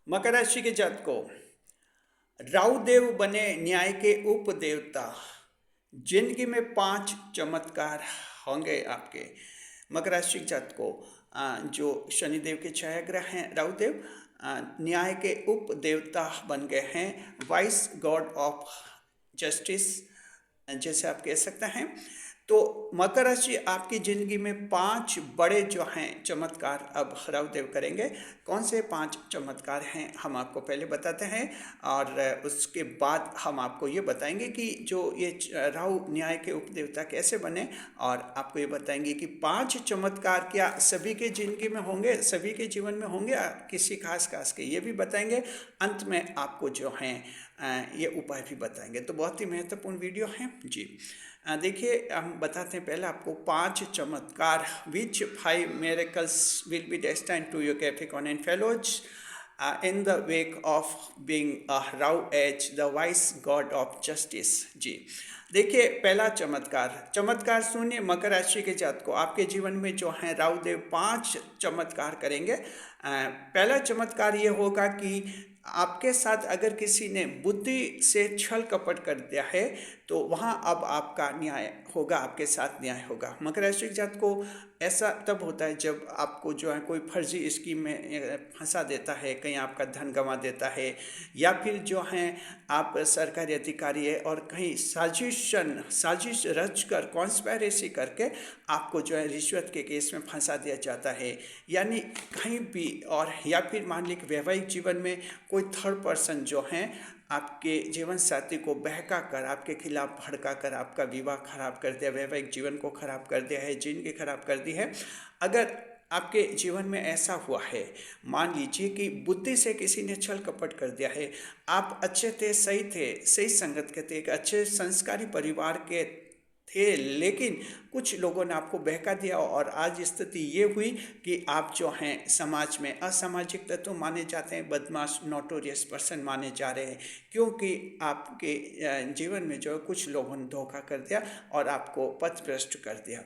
मकर राशि के जातकों, राहु देव बने न्याय के उप देवता। जिंदगी में 5 चमत्कार होंगे आपके। मकर राशि के जातकों, जो शनिदेव के छाया ग्रह हैं राहु देव, न्याय के उप देवता बन गए हैं, वाइस गॉड ऑफ जस्टिस जैसे आप कह सकते हैं। तो मकर राशि आपकी ज़िंदगी में 5 बड़े जो हैं चमत्कार अब राहुदेव करेंगे। कौन से 5 चमत्कार हैं हम आपको पहले बताते हैं, और उसके बाद हम आपको ये बताएंगे कि जो ये राहु न्याय के उपदेवता कैसे बने, और आपको ये बताएंगे कि 5 चमत्कार क्या सभी के ज़िंदगी में होंगे, सभी के जीवन में होंगे, किसी खास के ये भी बताएंगे। अंत में आपको जो हैं ये उपाय भी बताएंगे। तो बहुत ही महत्वपूर्ण वीडियो है जी। देखिए, हम बताते हैं पहले आपको 5 चमत्कार। विच 5 miracles will be destined to your Capricorn and fellows in the wake of being a Rahu as the wise god of justice। जी देखिए, पहला चमत्कार सुनिए। मकर राशि के जातकों, आपके जीवन में जो है राहु देव 5 चमत्कार करेंगे। पहला चमत्कार ये होगा कि आपके साथ अगर किसी ने बुद्धि से छल कपट कर दिया है तो वहाँ अब आपका न्याय होगा, आपके साथ न्याय होगा। मकर राशि के जातकों, ऐसा तब होता है जब आपको जो है कोई फर्जी स्कीम में फंसा देता है, कहीं आपका धन गंवा देता है, या फिर जो है आप सरकारी अधिकारी है और कहीं साजिश रच कर कॉन्स्पायरेसी करके आपको जो है रिश्वत के केस में फंसा दिया जाता है। यानी कहीं भी, और या फिर मान लीजिए वैवाहिक जीवन में कोई थर्ड पर्सन जो है आपके जीवन साथी को बहका कर, आपके खिलाफ भड़का कर आपका विवाह खराब कर दिया, वैवाहिक जीवन को खराब कर दिया है, जिंदगी खराब कर दी है। अगर आपके जीवन में ऐसा हुआ है, मान लीजिए कि बुद्धि से किसी ने छल कपट कर दिया है, आप अच्छे थे, सही संगत के थे, एक अच्छे संस्कारी परिवार के थे, लेकिन कुछ लोगों ने आपको बहका दिया और आज स्थिति ये हुई कि आप जो हैं समाज में असामाजिक तत्व माने जाते हैं, बदमाश नोटोरियस पर्सन माने जा रहे हैं, क्योंकि आपके जीवन में जो है कुछ लोगों ने धोखा कर दिया और आपको पथभ्रष्ट कर दिया,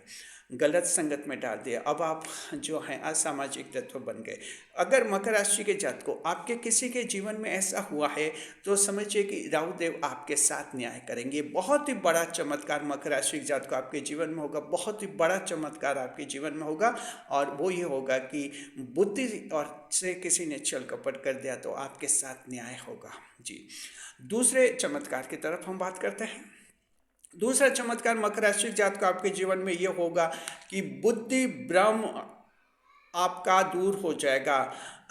गलत संगत में डाल दिया। अब आप जो हैं असामाजिक तत्व बन गए। अगर मकर राशि के जातकों आपके किसी के जीवन में ऐसा हुआ है तो समझिए कि राहु देव आपके साथ न्याय करेंगे। बहुत ही बड़ा चमत्कार मकर राशि के जातकों आपके जीवन में होगा, बहुत ही बड़ा चमत्कार आपके जीवन में होगा, और वो ये होगा कि बुद्धि और से किसी ने छल कपट कर दिया तो आपके साथ न्याय होगा जी। दूसरे चमत्कार की तरफ हम बात करते हैं। दूसरा चमत्कार मकर राशि के जातकों आपके जीवन में ये होगा कि बुद्धि भ्रम आपका दूर हो जाएगा।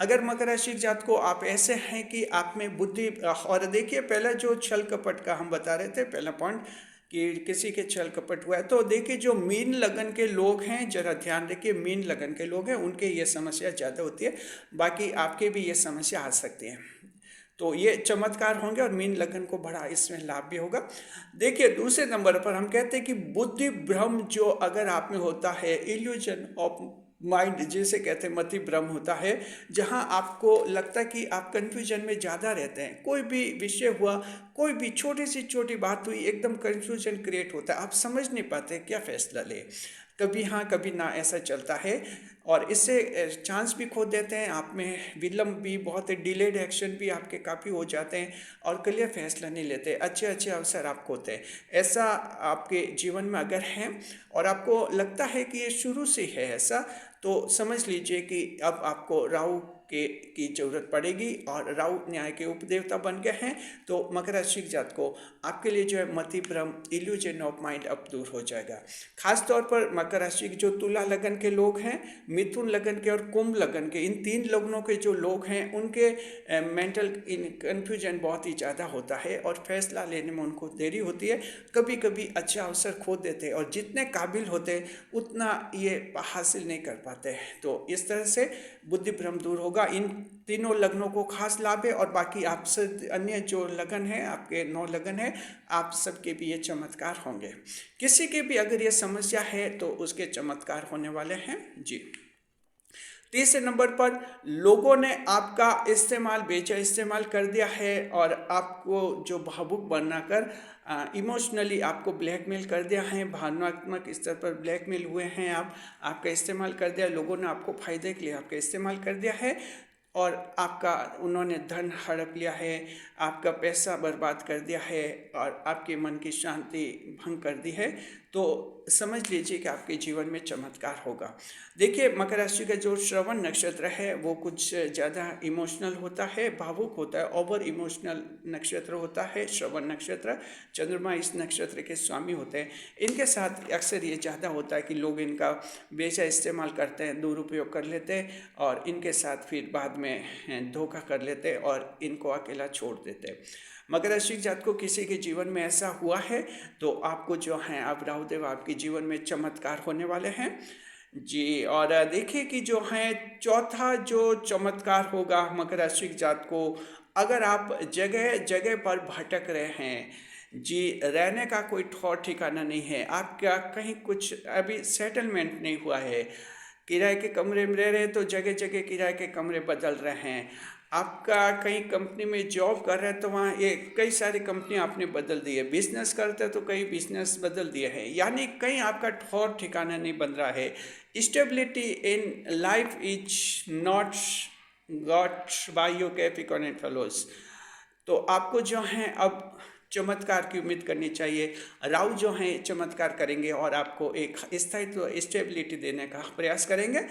अगर मकर राशि के जातकों आप ऐसे हैं कि आप में बुद्धि, और देखिए पहला जो छल कपट का हम बता रहे थे, पहला पॉइंट कि किसी के छल कपट हुआ है, तो देखिए जो मीन लगन के लोग हैं, जरा ध्यान रखिए, मीन लगन के लोग हैं उनके ये समस्या ज़्यादा होती है, बाकी आपके भी ये समस्या आ सकती है। तो ये चमत्कार होंगे और मीन लगन को बड़ा इसमें लाभ भी होगा। देखिए दूसरे नंबर पर हम कहते हैं कि बुद्धि भ्रम जो अगर आप में होता है, इल्यूजन ऑफ माइंड जिसे कहते हैं, मति भ्रम होता है, जहां आपको लगता है कि आप कन्फ्यूजन में ज़्यादा रहते हैं। कोई भी विषय हुआ, कोई भी छोटी सी छोटी बात हुई, एकदम कन्फ्यूजन क्रिएट होता है, आप समझ नहीं पाते क्या फैसला ले, कभी हाँ कभी ना, ऐसा चलता है, और इससे चांस भी खो देते हैं, आप में विलम्ब भी बहुत है, डिलेड एक्शन भी आपके काफ़ी हो जाते हैं, और क्लियर फैसला नहीं लेते, अच्छे अवसर आप खोते हैं। ऐसा आपके जीवन में अगर है और आपको लगता है कि ये शुरू से है ऐसा, तो समझ लीजिए कि अब आपको राहु की जरूरत पड़ेगी, और राहु न्याय के उपदेवता बन गए हैं। तो मकर राशि के जातकों आपके लिए जो है मति भ्रम, इल्यूजन ऑफ माइंड अब दूर हो जाएगा। खास तौर पर मकर राशि के जो तुला लगन के लोग हैं, मिथुन लगन के और कुंभ लगन के, इन 3 लगनों के जो लोग हैं उनके मेंटल कन्फ्यूजन बहुत ही ज़्यादा होता है और फैसला लेने में उनको देरी होती है, कभी कभी अच्छा अवसर खो देते हैं, और जितने काबिल होते उतना ये हासिल नहीं कर पाते। तो इस तरह से बुद्धि भ्रम दूर होगा। इन तीनों लग्नों को खास लाभ है, और बाकी आप सब अन्य जो लगन है, आपके 9 लगन है, आप सबके भी ये चमत्कार होंगे। किसी के भी अगर ये समस्या है तो उसके चमत्कार होने वाले हैं जी। तीसरे नंबर पर लोगों ने आपका इस्तेमाल कर दिया है, और आपको जो भावुक बनाकर इमोशनली आपको ब्लैकमेल कर दिया है, भावनात्मक स्तर पर ब्लैकमेल हुए हैं, आपका इस्तेमाल कर दिया, लोगों ने आपको फायदे के लिए आपका इस्तेमाल कर दिया है। और आपका उन्होंने धन हड़प लिया है, आपका पैसा बर्बाद कर दिया है और आपके मन की शांति भंग कर दी है, तो समझ लीजिए कि आपके जीवन में चमत्कार होगा। देखिए, मकर राशि का जो श्रवण नक्षत्र है वो कुछ ज़्यादा इमोशनल होता है, भावुक होता है, ओवर इमोशनल नक्षत्र होता है श्रवण नक्षत्र। चंद्रमा इस नक्षत्र के स्वामी होते हैं। इनके साथ अक्सर ये ज़्यादा होता है कि लोग इनका बेजा इस्तेमाल करते हैं, दुरुपयोग कर लेते हैं और इनके साथ फिर बाद में धोखा कर लेते हैं और इनको अकेला छोड़ देते हैं। मकर राशि जात को किसी के जीवन में ऐसा हुआ है तो आपको जो है, अब राहुदेव आपके जीवन में चमत्कार होने वाले हैं जी। और देखिए कि जो है चौथा जो चमत्कार होगा मकर राशि जात को, अगर आप जगह जगह पर भटक रहे हैं जी, रहने का कोई ठौर ठिकाना नहीं है, आपका कहीं कुछ अभी सेटलमेंट नहीं हुआ है, किराए के कमरे में रह रहे हैं तो जगह जगह किराए के कमरे बदल रहे हैं, आपका कहीं कंपनी में जॉब कर रहे हैं तो वहाँ ये कई सारी कंपनी आपने बदल दी है, बिजनेस करते हैं तो कई बिजनेस बदल दिए हैं, यानी कहीं आपका ठौर ठिकाना नहीं बन रहा है। Stability in life is not got by your Capricorn and fellows. तो आपको जो है अब चमत्कार की उम्मीद करनी चाहिए। राहु जो है चमत्कार करेंगे और आपको एक स्थायित्व स्टेबिलिटी देने का प्रयास करेंगे।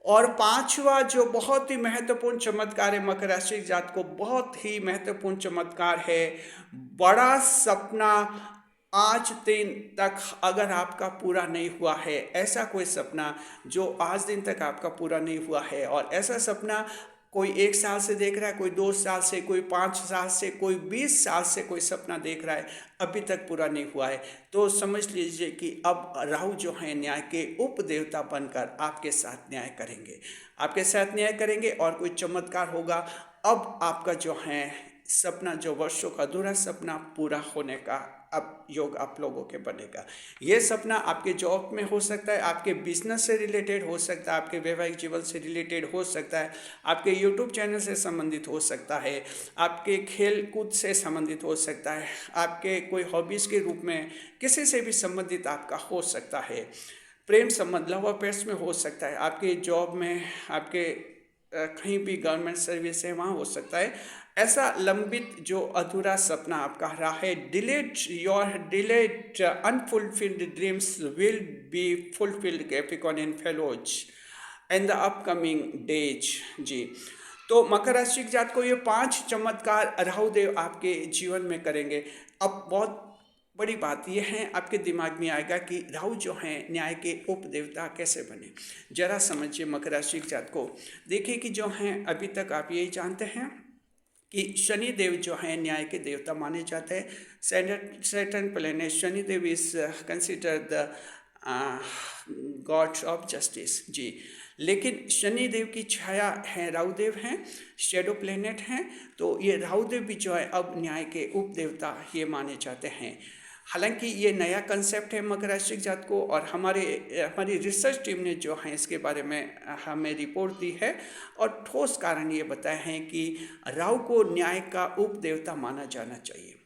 और पांचवा जो बहुत ही महत्वपूर्ण चमत्कार है मकर राशि जात को, बहुत ही महत्वपूर्ण चमत्कार है, बड़ा सपना आज दिन तक अगर आपका पूरा नहीं हुआ है, ऐसा कोई सपना जो आज दिन तक आपका पूरा नहीं हुआ है, और ऐसा सपना कोई 1 साल से देख रहा है, कोई 2 साल से, कोई 5 साल से, कोई 20 साल से कोई सपना देख रहा है, अभी तक पूरा नहीं हुआ है, तो समझ लीजिए कि अब राहु जो है न्याय के उपदेवता बनकर आपके साथ न्याय करेंगे, आपके साथ न्याय करेंगे और कोई चमत्कार होगा। अब आपका जो है सपना, जो वर्षों का अधूरा सपना पूरा होने का अब योग आप लोगों के बनेगा। ये सपना आपके जॉब में हो सकता है, आपके बिजनेस से रिलेटेड हो सकता है, आपके वैवाहिक जीवन से रिलेटेड हो सकता है, आपके यूट्यूब चैनल से संबंधित हो सकता है, आपके खेल कूद से संबंधित हो सकता है, आपके कोई हॉबीज़ के रूप में किसी से भी संबंधित आपका हो सकता है, प्रेम संबंध लव अफेयर्स में हो सकता है, आपके जॉब में, आपके कहीं भी गवर्नमेंट सर्विस है वहाँ हो सकता है। ऐसा लंबित जो अधूरा सपना आपका रहा है, delayed unfulfilled dreams will be fulfilled Capricorn and fellows in the upcoming days जी। तो मकर राशि की जात को ये 5 चमत्कार राहुदेव आपके जीवन में करेंगे। अब बहुत बड़ी बात यह है, आपके दिमाग में आएगा कि राहु जो हैं न्याय के उपदेवता कैसे बने। जरा समझिए मकर राशि की जात को, देखिए कि जो हैं अभी तक आप यही जानते हैं कि शनि देव जो हैं न्याय के देवता माने जाते हैं। Saturn planet Shani Dev is consider the gods of justice जी, लेकिन शनि देव की छाया है राहुदेव हैं, शेडो प्लैनेट हैं, तो ये राहुदेव भी जो है अब न्याय के उपदेवता ये माने जाते हैं। हालांकि ये नया कंसेप्ट है मकर राशि जात को, और हमारी रिसर्च टीम ने जो है इसके बारे में हमें रिपोर्ट दी है और ठोस कारण ये बताए हैं कि राहु को न्याय का उपदेवता माना जाना चाहिए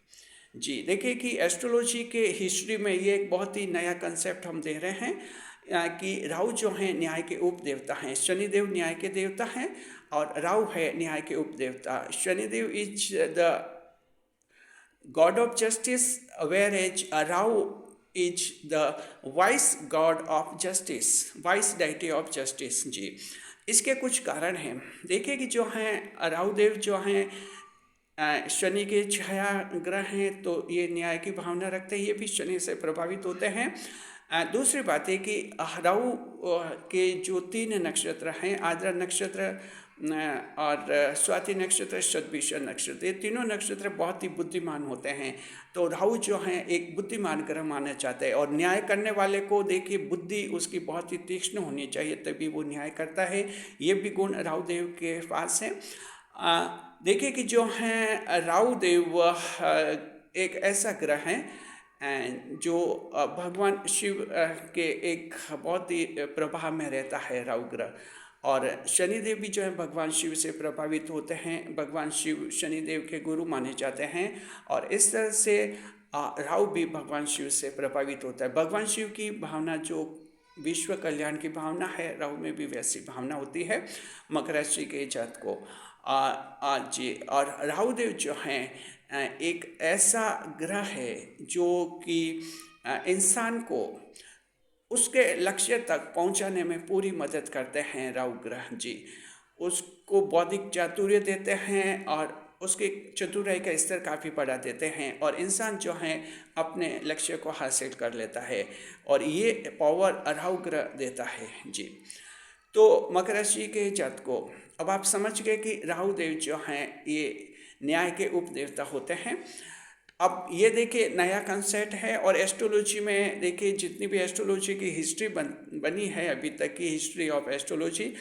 जी। देखिए कि एस्ट्रोलॉजी के हिस्ट्री में ये एक बहुत ही नया कंसेप्ट हम दे रहे हैं कि राहु जो हैं न्याय के उपदेवता हैं। शनिदेव न्याय के देवता हैं और राहु है न्याय के उपदेवता। Shanidev is the God of justice, whereas Rahu is the vice god of justice, vice deity of justice जी। इसके कुछ कारण हैं, देखिए कि जो हैं राहुदेव जो हैं शनि के छाया ग्रह हैं, तो ये न्याय की भावना रखते हैं, ये भी शनि से प्रभावित होते हैं। दूसरी बात है कि राहु के जो 3 नक्षत्र हैं, आद्रा नक्षत्र और स्वाति नक्षत्र, शतभिषा नक्षत्र, ये तीनों नक्षत्र बहुत ही बुद्धिमान होते हैं, तो राहु जो हैं एक बुद्धिमान ग्रह माना जाता है। और न्याय करने वाले को देखिए बुद्धि उसकी बहुत ही तीक्ष्ण होनी चाहिए, तभी वो न्याय करता है, ये भी गुण राहुदेव के पास है। देखिए कि जो हैं राहुदेव एक ऐसा ग्रह है जो भगवान शिव के एक बहुत ही प्रभाव में रहता है राहु ग्रह, और शनिदेव भी जो है भगवान शिव से प्रभावित होते हैं, भगवान शिव शनिदेव के गुरु माने जाते हैं, और इस तरह से राहु भी भगवान शिव से प्रभावित होता है। भगवान शिव की भावना जो विश्व कल्याण की भावना है, राहु में भी वैसी भावना होती है मकर राशि के जात को। जी, और राहु देव जो हैं एक ऐसा ग्रह है जो कि इंसान को उसके लक्ष्य तक पहुंचाने में पूरी मदद करते हैं राहु ग्रह जी। उसको बौद्धिक चातुर्य देते हैं और उसकी चतुराई का स्तर काफ़ी बढ़ा देते हैं और इंसान जो है अपने लक्ष्य को हासिल कर लेता है और ये पावर राहु ग्रह देता है जी। तो मकर राशि के जात को अब आप समझ गए कि राहु देव जो हैं ये न्याय के उपदेवता होते हैं। अब ये देखिए नया कंसेप्ट है और एस्ट्रोलॉजी में देखिए जितनी भी एस्ट्रोलॉजी की हिस्ट्री बनी है अभी तक की हिस्ट्री ऑफ एस्ट्रोलॉजी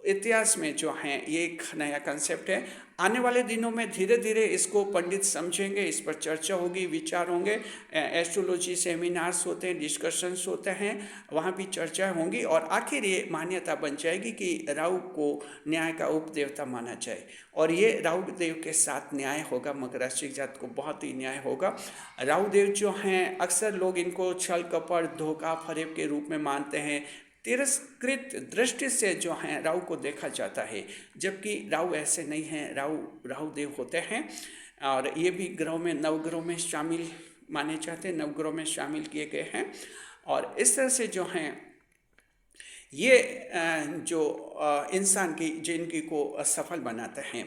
इतिहास में जो है ये एक नया कंसेप्ट है। आने वाले दिनों में धीरे धीरे इसको पंडित समझेंगे, इस पर चर्चा होगी, विचार होंगे, एस्ट्रोलॉजी सेमिनार्स होते हैं, डिस्कशंस होते हैं, वहाँ भी चर्चा होंगी और आखिर ये मान्यता बन जाएगी कि राहु को न्याय का उपदेवता माना जाए और ये राहु देव के साथ न्याय होगा। मकर राशि जात को बहुत ही न्याय होगा। राहु देव जो हैं अक्सर लोग इनको छल कपट धोखा फरेब के रूप में मानते हैं, तिरस्कृत दृष्टि से जो हैं राहु को देखा जाता है, जबकि राहु ऐसे नहीं हैं। राहु देव होते हैं और ये भी ग्रहों में नवग्रहों में शामिल माने जाते हैं, नवग्रहों में शामिल किए गए हैं और इस तरह से जो हैं ये जो इंसान की जिंदगी को सफल बनाते हैं।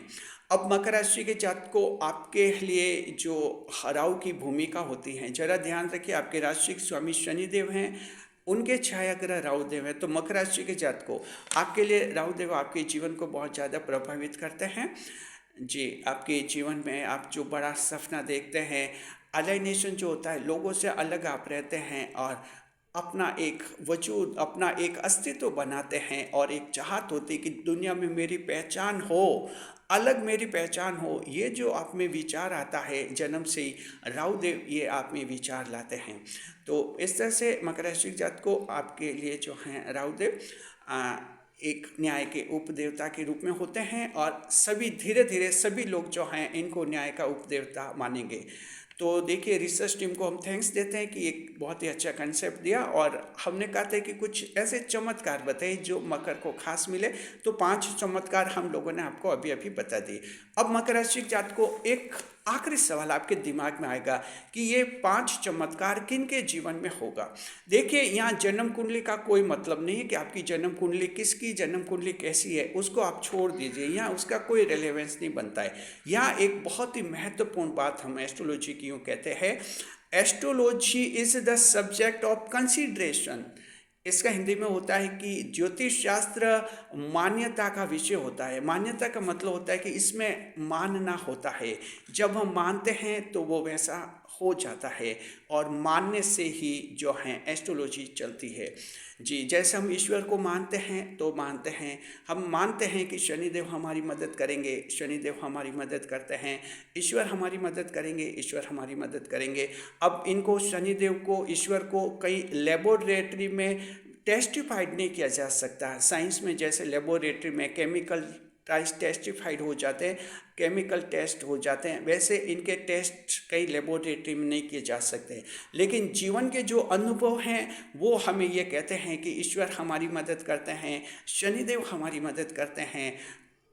अब मकर राशि के जातक को आपके लिए जो राहु की भूमिका होती है, जरा ध्यान रखिए, आपके राशि के स्वामी शनिदेव हैं, उनके छाया ग्रह राहु देव है। तो मकर राशि के जातक को आपके लिए राहु देव आपके जीवन को बहुत ज़्यादा प्रभावित करते हैं जी। आपके जीवन में आप जो बड़ा सपना देखते हैं, अलाइनेशन जो होता है, लोगों से अलग आप रहते हैं और अपना एक वजूद, अपना एक अस्तित्व बनाते हैं और एक चाहत होती है कि दुनिया में मेरी पहचान हो, अलग मेरी पहचान हो। ये जो आप में विचार आता है जन्म से ही, राहु देव ये आप में विचार लाते हैं। तो इस तरह से मकर राशि जात को आपके लिए जो हैं राहु देव एक न्याय के उपदेवता के रूप में होते हैं और सभी धीरे धीरे सभी लोग जो हैं इनको न्याय का उपदेवता मानेंगे। तो देखिए रिसर्च टीम को हम थैंक्स देते हैं कि एक बहुत ही अच्छा कंसेप्ट दिया और हमने कहा था कि कुछ ऐसे चमत्कार बताइए जो मकर को खास मिले। तो 5 चमत्कार हम लोगों ने आपको अभी अभी बता दिए। अब मकर राशि जात को एक आखिरी सवाल आपके दिमाग में आएगा कि ये 5 चमत्कार किन के जीवन में होगा। देखिए यहाँ जन्म कुंडली का कोई मतलब नहीं है कि आपकी जन्म कुंडली किसकी जन्म कुंडली कैसी है उसको आप छोड़ दीजिए, यहाँ उसका कोई रेलेवेंस नहीं बनता है। यहाँ एक बहुत ही महत्वपूर्ण बात हम एस्ट्रोलॉजी की यूँ कहते हैं, astrology is the subject of consideration. इसका हिंदी में होता है कि ज्योतिष शास्त्र मान्यता का विषय होता है। मान्यता का मतलब होता है कि इसमें मानना होता है, जब हम मानते हैं तो वो वैसा हो जाता है और मानने से ही जो है एस्ट्रोलॉजी चलती है जी। जैसे हम ईश्वर को मानते हैं तो मानते हैं, हम मानते हैं कि शनिदेव हमारी मदद करेंगे, शनिदेव हमारी मदद करते हैं, ईश्वर हमारी मदद करेंगे, ईश्वर हमारी मदद करेंगे। अब इनको शनिदेव को, ईश्वर को कई लेबोरेटरी में टेस्टिफाइड नहीं किया जा सकता। साइंस में जैसे लेबोरेटरी में केमिकल टेस्टिफाइड हो जाते हैं, केमिकल टेस्ट हो जाते हैं, वैसे इनके टेस्ट कई लेबोरेटरी में नहीं किए जा सकते। लेकिन जीवन के जो अनुभव हैं वो हमें ये कहते हैं कि ईश्वर हमारी मदद करते हैं, शनिदेव हमारी मदद करते हैं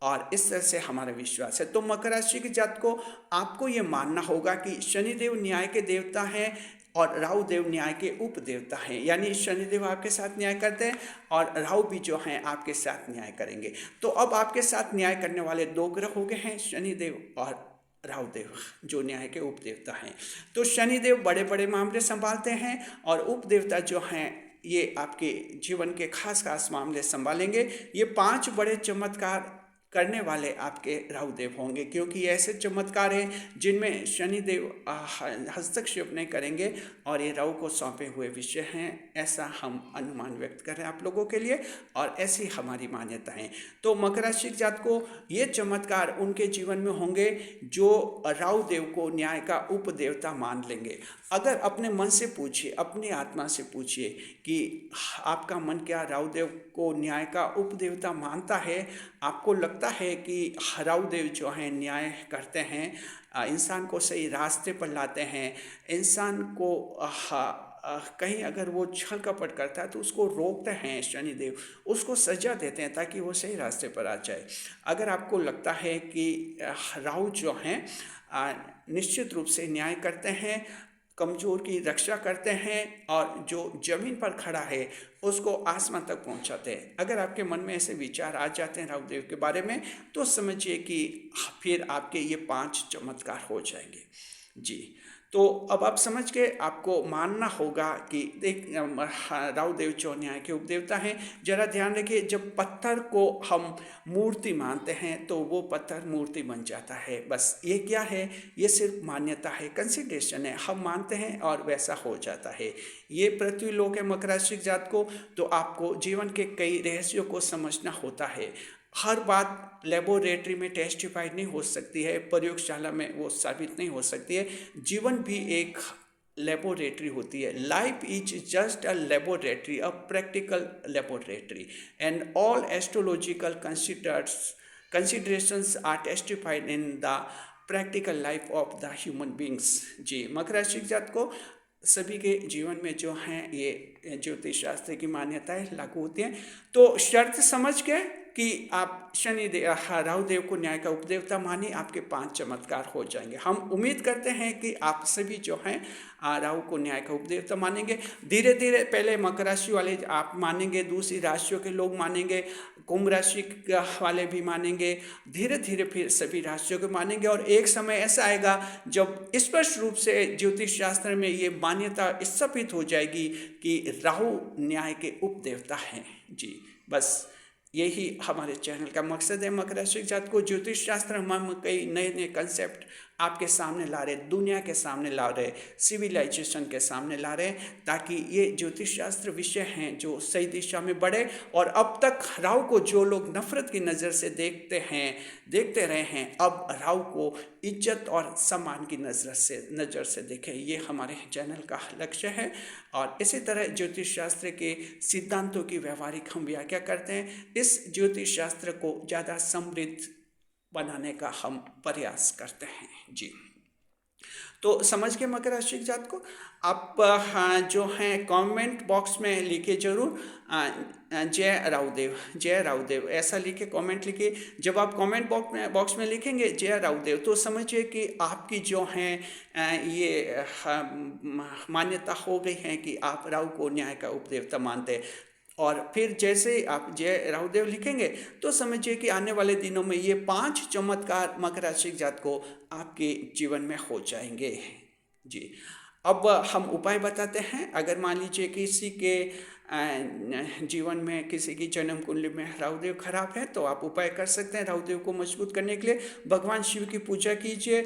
और इस तरह से हमारा विश्वास है। तो मकर राशि के जात को आपको ये मानना होगा कि शनिदेव न्याय के देवता हैं और राहु देव न्याय के उपदेवता हैं, यानी शनिदेव आपके साथ न्याय करते हैं और राहु भी जो हैं आपके साथ न्याय करेंगे। तो अब आपके साथ न्याय करने वाले 2 ग्रह हो गए हैं, शनिदेव और राहु देव, जो न्याय के उपदेवता हैं। तो शनिदेव बड़े बड़े मामले संभालते हैं और उपदेवता जो हैं ये आपके जीवन के खास खास मामले संभालेंगे। ये 5 बड़े चमत्कार करने वाले आपके राहु देव होंगे, क्योंकि ऐसे चमत्कार हैं जिनमें शनिदेव हस्तक्षेप नहीं करेंगे और ये राहु को सौंपे हुए विषय हैं, ऐसा हम अनुमान व्यक्त कर रहे हैं आप लोगों के लिए और ऐसी हमारी मान्यता है। तो मकर राशि जात को ये चमत्कार उनके जीवन में होंगे जो राहु देव को न्याय का उपदेवता मान लेंगे। अगर अपने मन से पूछिए, अपनी आत्मा से पूछिए कि आपका मन क्या राहु देव को न्याय का उपदेवता मानता है? आपको लगता है कि राहु देव जो हैं न्याय करते हैं, इंसान को सही रास्ते पर लाते हैं, इंसान को कहीं अगर वो छल कपट करता है तो उसको रोकते हैं शनिदेव, उसको सजा देते हैं ताकि वो सही रास्ते पर आ जाए। अगर आपको लगता है कि राहु जो हैं निश्चित रूप से न्याय करते हैं, कमज़ोर की रक्षा करते हैं और जो ज़मीन पर खड़ा है उसको आसमान तक पहुंचाते हैं। अगर आपके मन में ऐसे विचार आ जाते हैं राहुदेव के बारे में तो समझिए कि फिर आपके ये 5 चमत्कार हो जाएंगे जी। तो अब आप समझ के आपको मानना होगा कि एक राहुदेव जो न्याय के उपदेवता हैं। जरा ध्यान रखिए, जब पत्थर को हम मूर्ति मानते हैं तो वो पत्थर मूर्ति बन जाता है। बस ये क्या है, ये सिर्फ मान्यता है, कंसिडरेशन है, हम मानते हैं और वैसा हो जाता है। ये पृथ्वी लोक है मकर राशि जात को, तो आपको जीवन के कई रहस्यों को समझना होता है। हर बात लेबोरेटरी में टेस्टिफाइड नहीं हो सकती है, प्रयोगशाला में वो साबित नहीं हो सकती है। जीवन भी एक लेबोरेटरी होती है। Life is just a laboratory, a practical laboratory, and all astrological considerations are testified in the practical life of the human beings। जी, मकर राशि जात को सभी के जीवन में जो हैं ये ज्योतिष शास्त्र की मान्यताएं लागू होती हैं। तो शर्त समझ के कि आप राहुदेव को न्याय का उपदेवता मानिए, आपके 5 चमत्कार हो जाएंगे। हम उम्मीद करते हैं कि आप सभी जो हैं राहु को न्याय का उपदेवता मानेंगे। धीरे धीरे पहले मकर राशि वाले आप मानेंगे, दूसरी राशियों के लोग मानेंगे, कुंभ राशि वाले भी मानेंगे, धीरे धीरे फिर सभी राशियों के मानेंगे। और एक समय ऐसा आएगा जब स्पष्ट रूप से ज्योतिष शास्त्र में ये मान्यता स्थापित हो जाएगी कि राहु न्याय के उपदेवता हैं जी। बस यही हमारे चैनल का मकसद है। मकर राशि जात को ज्योतिष शास्त्र हम कई नए नए कंसेप्ट आपके सामने ला रहे, दुनिया के सामने ला रहे, सिविलाइजेशन के सामने ला रहे, ताकि ये ज्योतिष शास्त्र विषय हैं जो सही दिशा में बढ़े। और अब तक राहु को जो लोग नफरत की नज़र से देखते रहे हैं, अब राहु को इज्जत और सम्मान की नज़र से देखें, ये हमारे चैनल का लक्ष्य है। और इसी तरह ज्योतिष शास्त्र के सिद्धांतों की व्यवहारिक हम व्याख्या करते हैं। इस ज्योतिष शास्त्र को ज़्यादा समृद्ध बनाने का हम प्रयास करते हैं जी। तो समझ के मकर राशि जात को आप जो हैं कमेंट बॉक्स में लिखिए जरूर, जय राहुदेव ऐसा लिखे, कमेंट लिखिए। जब आप कमेंट बॉक्स में लिखेंगे जय राहुदेव तो समझिए कि आपकी जो हैं ये मान्यता हो गई है कि आप राहु को न्याय का उपदेवता मानते हैं। और फिर जैसे आप जय राहुदेव लिखेंगे तो समझिए कि आने वाले दिनों में ये 5 चमत्कार मकर राशि जात को आपके जीवन में हो जाएंगे जी। अब हम उपाय बताते हैं। अगर मान लीजिए किसी के जीवन में किसी की जन्म कुंडली में राहुदेव खराब है तो आप उपाय कर सकते हैं। राहुदेव को मजबूत करने के लिए भगवान शिव की पूजा कीजिए,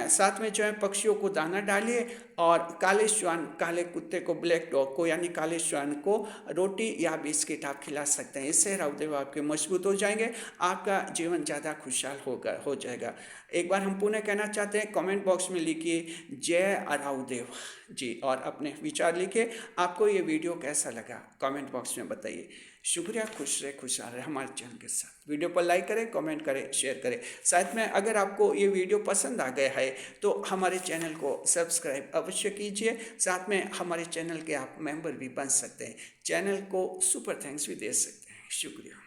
साथ में जो है पक्षियों को दाना डालिए और काले कुत्ते को, ब्लैक डॉग को यानी काले श्वान को रोटी या बिस्किट आप खिला सकते हैं। इससे राहुदेव आपके मजबूत हो जाएंगे, आपका जीवन ज़्यादा खुशहाल हो जाएगा। एक बार हम पुनः कहना चाहते हैं, कमेंट बॉक्स में लिखिए जय राहुदेव जी और अपने विचार लिखिए। आपको ये वीडियो कैसा लगा कमेंट बॉक्स में बताइए। शुक्रिया, खुश रहे, खुशहाल रहे हमारे चैनल के साथ। वीडियो पर लाइक करें, कमेंट करें, शेयर करें। साथ में अगर आपको ये वीडियो पसंद आ गया है तो हमारे चैनल को सब्सक्राइब अवश्य कीजिए। साथ में हमारे चैनल के आप मेंबर भी बन सकते हैं, चैनल को सुपर थैंक्स भी दे सकते हैं। शुक्रिया।